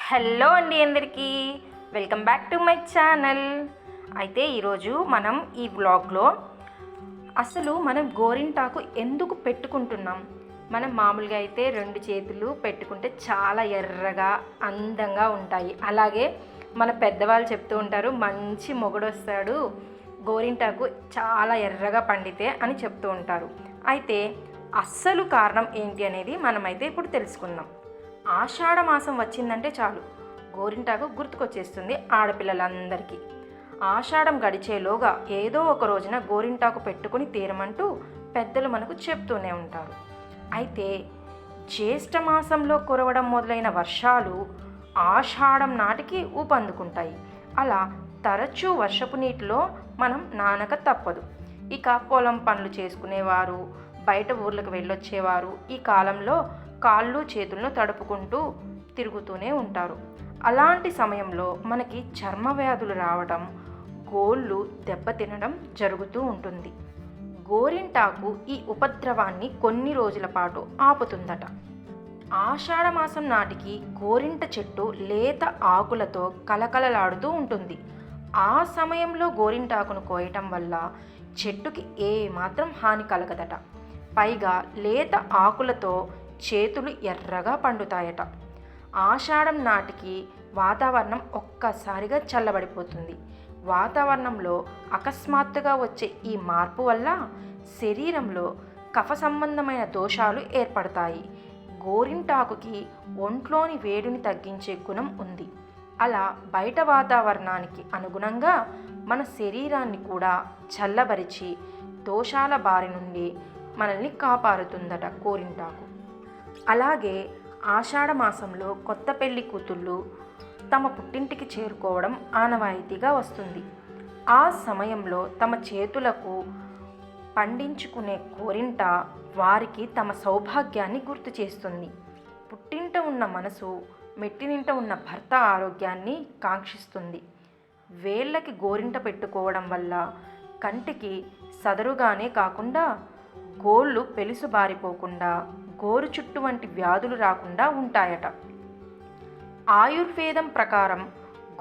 Hello అండి అందరికీ, welcome back to my channel. అయితే ఈరోజు మనం ఈ వ్లాగ్లో అసలు మనం గోరింటాకు ఎందుకు పెట్టుకుంటున్నాం. మనం మామూలుగా అయితే 2 చేతులు పెట్టుకుంటే చాలా ఎర్రగా అందంగా ఉంటాయి. అలాగే మన పెద్దవాళ్ళు చెప్తూ ఉంటారు, మంచి మొగుడొస్తాడు గోరింటాకు చాలా ఎర్రగా పండితే అని చెప్తూ ఉంటారు. అయితే అస్సలు కారణం ఏంటి అనేది మనమైతే ఇప్పుడు తెలుసుకుందాం. ఆషాఢ మాసం వచ్చిందంటే చాలు గోరింటాకు గుర్తుకొచ్చేస్తుంది ఆడపిల్లలందరికీ. ఆషాఢం గడిచేలోగా ఏదో ఒక రోజున గోరింటాకు పెట్టుకుని తీరమంటూ పెద్దలు మనకు చెప్తూనే ఉంటారు. అయితే జ్యేష్ఠ మాసంలో కురవడం మొదలైన వర్షాలు ఆషాఢం నాటికి ఊపందుకుంటాయి. అలా తరచూ వర్షపు నీటిలో మనం నానక తప్పదు. ఇక పొలం పనులు చేసుకునేవారు, బయట ఊర్లకు వెళ్ళొచ్చేవారు ఈ కాలంలో కాళ్ళు చేతులను తడుపుకుంటూ తిరుగుతూనే ఉంటారు. అలాంటి సమయంలో మనకి చర్మ వ్యాధులు రావడం, గోళ్ళు దెబ్బతినడం జరుగుతూ ఉంటుంది. గోరింటాకు ఈ ఉపద్రవాన్ని కొన్ని రోజుల పాటు ఆపుతుందట. ఆషాఢ మాసం నాటికి గోరింట చెట్టు లేత ఆకులతో కలకలలాడుతూ ఉంటుంది. ఆ సమయంలో గోరింటాకును కోయటం వల్ల చెట్టుకి ఏమాత్రం హాని కలగదట. పైగా లేత ఆకులతో చేతులు ఎర్రగా పండుతాయట. ఆషాఢం నాటికి వాతావరణం ఒక్కసారిగా చల్లబడిపోతుంది. వాతావరణంలో అకస్మాత్తుగా వచ్చే ఈ మార్పు వల్ల శరీరంలో కఫ సంబంధమైన దోషాలు ఏర్పడతాయి. గోరింటాకుకి ఒంట్లోని వేడిని తగ్గించే గుణం ఉంది. అలా బయట వాతావరణానికి అనుగుణంగా మన శరీరాన్ని కూడా చల్లబరిచి దోషాల బారి నుండి మనల్ని కాపాడుతుందట గోరింటాకు. అలాగే ఆషాఢ మాసంలో కొత్త పెళ్లి కూతుళ్ళు తమ పుట్టింటికి చేరుకోవడం ఆనవాయితీగా వస్తుంది. ఆ సమయంలో తమ చేతులకు పండించుకునే గోరింట వారికి తమ సౌభాగ్యాన్ని గుర్తు చేస్తుంది. పుట్టింట ఉన్న మనసు మెట్టినింట ఉన్న భర్త ఆరోగ్యాన్ని కాంక్షిస్తుంది. వేళ్ళకి గోరింట పెట్టుకోవడం వల్ల కంటికి సదరుగానే కాకుండా గోళ్ళు పెలుసు బారిపోకుండా, గోరు చుట్టు వంటి వ్యాధులు రాకుండా ఉంటాయట. ఆయుర్వేదం ప్రకారం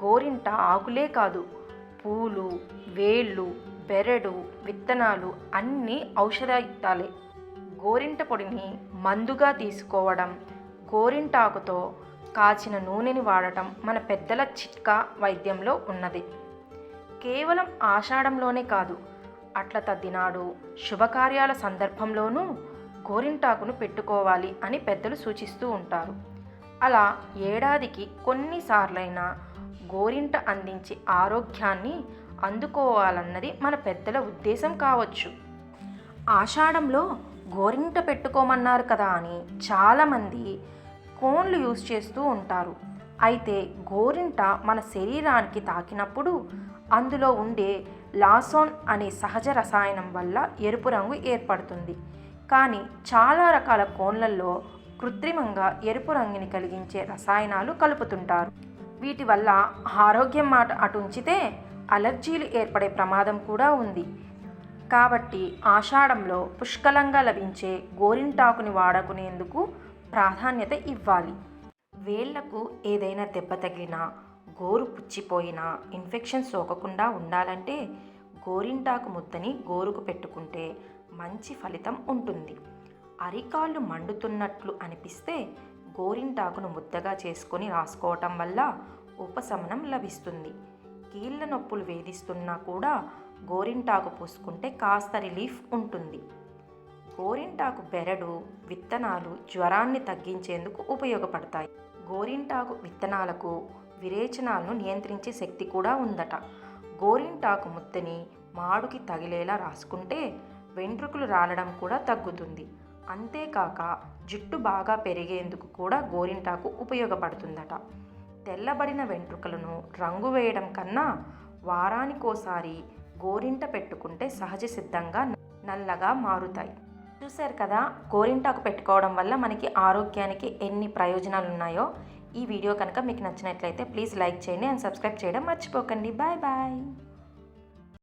గోరింట ఆకులే కాదు, పూలు, వేళ్ళు, బెరడు, విత్తనాలు అన్నీ ఔషధయుక్తాలే. గోరింట పొడిని మందుగా తీసుకోవడం, గోరింటాకుతో కాచిన నూనెని వాడటం మన పెద్దల చిట్కా వైద్యంలో ఉన్నది. కేవలం ఆషాఢంలోనే కాదు, అట్ల తద్దినాడు శుభకార్యాల సందర్భంలోనూ గోరింటాకును పెట్టుకోవాలి అని పెద్దలు సూచిస్తూ ఉంటారు. అలా ఏడాదికి కొన్నిసార్లైనా గోరింట అందించే ఆరోగ్యాన్ని అందుకోవాలన్నది మన పెద్దల ఉద్దేశం కావచ్చు. ఆషాఢంలో గోరింట పెట్టుకోమన్నారు కదా అని చాలామంది కోన్లు యూజ్ చేస్తూ ఉంటారు. అయితే గోరింట మన శరీరానికి తాకినప్పుడు అందులో ఉండే లాసోన్ అనే సహజ రసాయనం వల్ల ఎరుపు రంగు ఏర్పడుతుంది. కానీ చాలా రకాల కోన్లలో కృత్రిమంగా ఎరుపు రంగుని కలిగించే రసాయనాలు కలుపుతుంటారు. వీటి వల్ల ఆరోగ్యం మాట అటుంచితే అలర్జీలు ఏర్పడే ప్రమాదం కూడా ఉంది. కాబట్టి ఆషాఢంలో పుష్కలంగా లభించే గోరింటాకుని వాడుకునేందుకు ప్రాధాన్యత ఇవ్వాలి. వేళ్లకు ఏదైనా దెబ్బ తగిలినా, గోరు పుచ్చిపోయినా ఇన్ఫెక్షన్ సోకకుండా ఉండాలంటే గోరింటాకు ముద్దని గోరుకు పెట్టుకుంటే మంచి ఫలితం ఉంటుంది. అరికాళ్ళు మండుతున్నట్లు అనిపిస్తే గోరింటాకును ముద్దగా చేసుకొని రాసుకోవటం వల్ల ఉపశమనం లభిస్తుంది. కీళ్ళ నొప్పులు వేధిస్తున్నా కూడా గోరింటాకు పూసుకుంటే కాస్త రిలీఫ్ ఉంటుంది. గోరింటాకు బెరడు, విత్తనాలు జ్వరాన్ని తగ్గించేందుకు ఉపయోగపడతాయి. గోరింటాకు విత్తనాలకు విరేచనాలను నియంత్రించే శక్తి కూడా ఉందట. గోరింటాకు ముద్దని మాడుకి తగిలేలా రాసుకుంటే వెంట్రుకలు రాలడం కూడా తగ్గుతుంది. అంతేకాక జుట్టు బాగా పెరిగేందుకు కూడా గోరింటాకు ఉపయోగపడుతుందట. తెల్లబడిన వెంట్రుకలను రంగు వేయడం కన్నా వారానికోసారి గోరింట పెట్టుకుంటే సహజ సిద్ధంగా నల్లగా మారుతాయి. చూశారు కదా, గోరింటాకు పెట్టుకోవడం వల్ల మనకి ఆరోగ్యానికి ఎన్ని ప్రయోజనాలు ఉన్నాయో. ఈ వీడియో కనుక మీకు నచ్చినట్లయితే ప్లీజ్ లైక్ చేయండి అండ్ సబ్స్క్రైబ్ చేయడం మర్చిపోకండి. Bye bye.